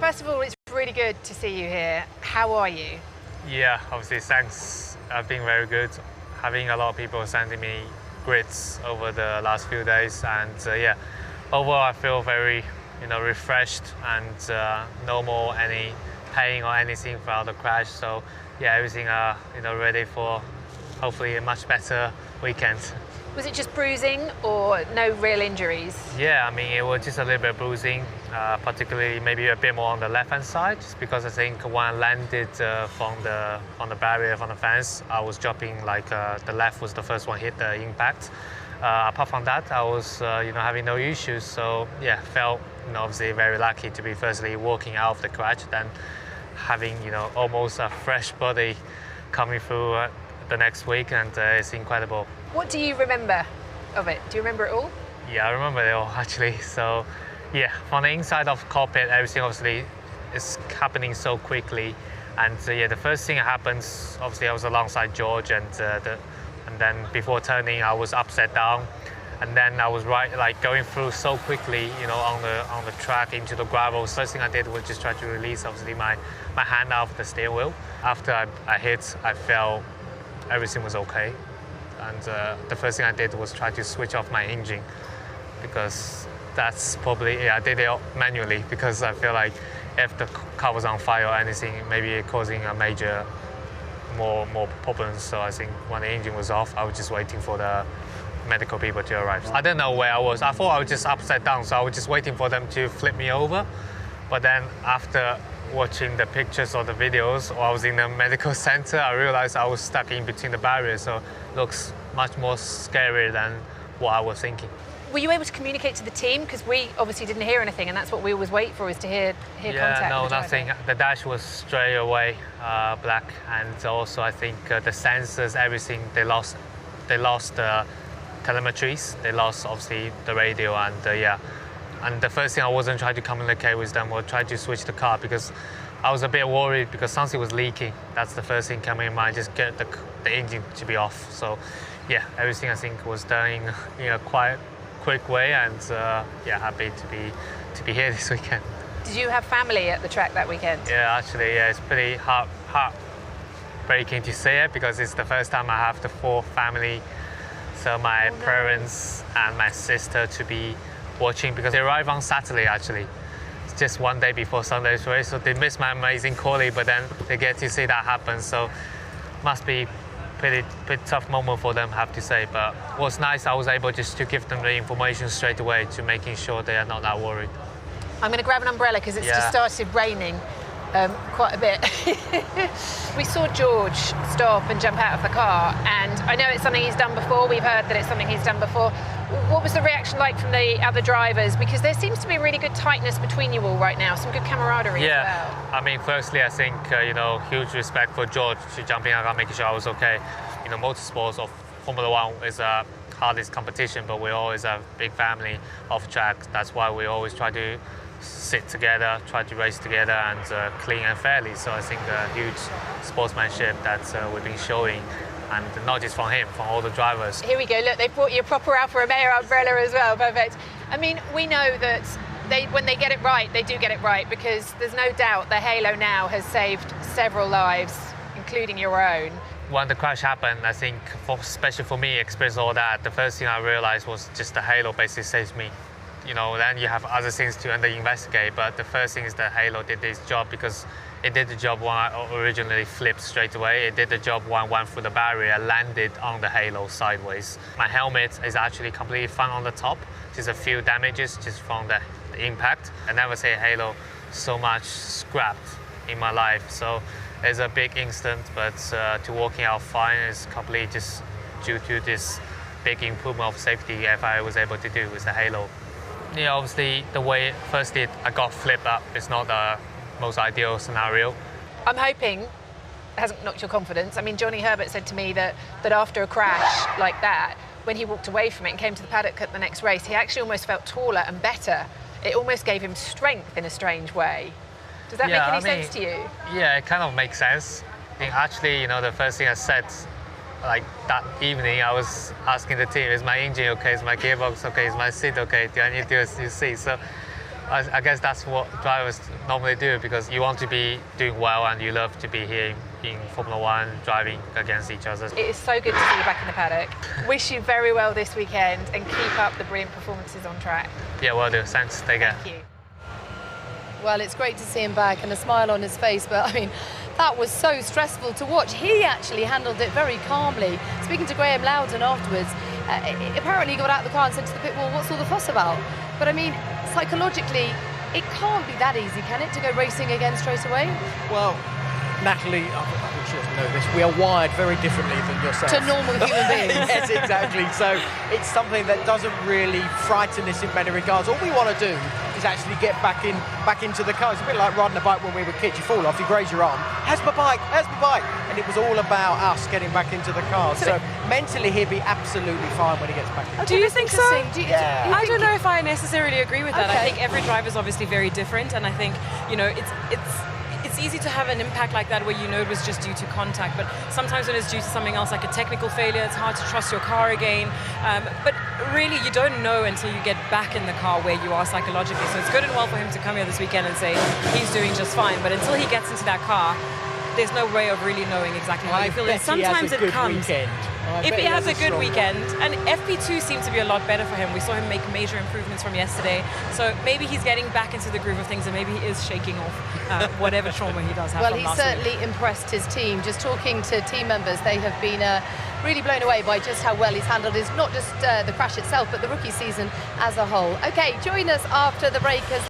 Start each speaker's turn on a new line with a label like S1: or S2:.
S1: First of all, it's really good to see you here. How are you?
S2: Yeah, obviously, thanks. I've been very good. Having a lot of people sending me grids over the last few days, and yeah, overall I feel very, refreshed and no more any pain or anything throughout the crash. So yeah, everything ready for hopefully a much better weekend.
S1: Was it just bruising or no real injuries?
S2: Yeah, I mean, it was just a little bit of bruising, particularly maybe a bit more on the left-hand side, just because I think when I landed from the barrier, from the fence, I was dropping like the left was the first one hit the impact. Apart from that, I was having no issues. So yeah, felt obviously very lucky to be firstly walking out of the crash, then having almost a fresh body coming through the next week, and it's incredible.
S1: What do you remember of it? Do you remember it all?
S2: Yeah, I remember it all actually. So yeah, from the inside of the cockpit, everything obviously is happening so quickly. And yeah, the first thing that happens, obviously I was alongside George, and then before turning, I was upside down. And then I was going through so quickly, on the track into the gravel. First thing I did was just try to release obviously my hand out of the steering wheel. After I hit, I felt everything was okay. And the first thing I did was try to switch off my engine, because that's probably, I did it manually, because I feel like if the car was on fire or anything, maybe causing a major, more problems. So I think when the engine was off, I was just waiting for the medical people to arrive. I didn't know where I was. I thought I was just upside down, so I was just waiting for them to flip me over. But then after watching the pictures or the videos, or I was in the medical center, I realized I was stuck in between the barriers, so it looks much more scary than what I was thinking.
S1: Were you able to communicate to the team? Because we obviously didn't hear anything, and that's what we always wait for, is to hear contact.
S2: Yeah, no,
S1: with the
S2: nothing. The dash was straight away black, and also I think the sensors, everything, they lost the telemetries, they lost obviously the radio, and yeah. And the first thing I wasn't trying to communicate with them or try to switch the car, because I was a bit worried because something was leaking. That's the first thing coming in mind, just get the engine to be off. So yeah, everything I think was done in a quite quick way, and yeah, happy to be here this weekend.
S1: Did you have family at the track that weekend?
S2: Yeah, actually, yeah, it's pretty heartbreaking to say it, because it's the first time I have the full family. So my parents and my sister to be watching, because they arrived on Saturday actually. It's just one day before Sunday's race, so they missed my amazing quali, but then they get to see that happen. So must be pretty tough moment for them, I have to say. But what's nice, I was able just to give them the information straight away, to making sure they are not that worried.
S1: I'm going to grab an umbrella because it's just started raining quite a bit. We saw George stop and jump out of the car, and I know it's something he's done before. We've heard that it's something he's done before. What was the reaction like from the other drivers? Because there seems to be really good tightness between you all right now, some good camaraderie as well.
S2: I mean, firstly, I think, huge respect for George to jumping out and making sure I was okay. Motorsports or Formula One is a hardest competition, but we always have big family off track. That's why we always try to sit together, try to race together, and clean and fairly. So I think huge sportsmanship that we've been showing, and not just from him, from all the drivers.
S1: Here we go, look, they've brought you a proper Alfa Romeo umbrella as well, perfect. I mean, we know that when they get it right, they do get it right, because there's no doubt the Halo now has saved several lives, including your own.
S2: When the crash happened, I think, especially for me, experiencing all that, the first thing I realized was just the Halo basically saved me. Then you have other things to investigate, but the first thing is that Halo did this job, because it did the job when I originally flipped straight away. It did the job when I went through the barrier, landed on the Halo sideways. My helmet is actually completely fine on the top, just a few damages just from the impact. I never say Halo so much scrapped in my life, so it's a big instant, but to walking out fine is completely just due to this big improvement of safety FIA was able to do with the Halo. Yeah, obviously the way firstly I got flipped up is not the most ideal scenario.
S1: I'm hoping it hasn't knocked your confidence. I mean, Johnny Herbert said to me that after a crash like that, when he walked away from it and came to the paddock at the next race, he actually almost felt taller and better. It almost gave him strength in a strange way. Does that make any sense to you?
S2: Yeah, it kind of makes sense. I think actually, the first thing I said, like that evening, I was asking the team, is my engine okay? Is my gearbox okay? Is my seat okay? Do I need to do a new seat? So I guess that's what drivers normally do, because you want to be doing well and you love to be here in Formula One, driving against each other.
S1: It is so good to see you back in the paddock. Wish you very well this weekend and keep up the brilliant performances on track.
S2: Yeah, will do. Thanks. Take care.
S1: Thank you.
S3: Well, it's great to see him back and a smile on his face, but I mean, that was so stressful to watch. He actually handled it very calmly. Speaking to Graham Loudon afterwards, apparently he got out of the car and said to the pit wall, "What's all the fuss about?" But I mean, psychologically, it can't be that easy, can it, to go racing again straight away?
S4: Well, Natalie, I'm sure you know this, we are wired very differently than yourself.
S3: To normal human beings.
S4: Yes, exactly. So it's something that doesn't really frighten us in many regards. All we want to do is actually get back into the car. It's a bit like riding a bike when we were kids. You fall off, you graze your arm. How's my bike? How's my bike? And it was all about us getting back into the car. So mentally, he'll be absolutely fine when he gets back in.
S5: Do you think so?
S4: Yeah.
S5: I don't know if I necessarily agree with that.
S3: Okay.
S5: I think every driver is obviously very different, and I think, you know, it's easy to have an impact like that where you know it was just due to contact, but sometimes when it's due to something else like a technical failure, it's hard to trust your car again. But really, you don't know until you get back in the car where you are psychologically. So it's good and well for him to come here this weekend and say he's doing just fine, but until he gets into that car, there's no way of really knowing exactly how you feel. And sometimes it comes. If he has a good weekend, and FP2 seemed to be a lot better for him. We saw him make major improvements from yesterday. So maybe he's getting back into the groove of things, and maybe he is shaking off whatever trauma he does have
S3: Well,
S5: from
S3: he
S5: last
S3: certainly
S5: week.
S3: impressed his team. Just talking to team members, they have been really blown away by just how well he's handled his, not just the crash itself, but the rookie season as a whole. Okay, join us after the break as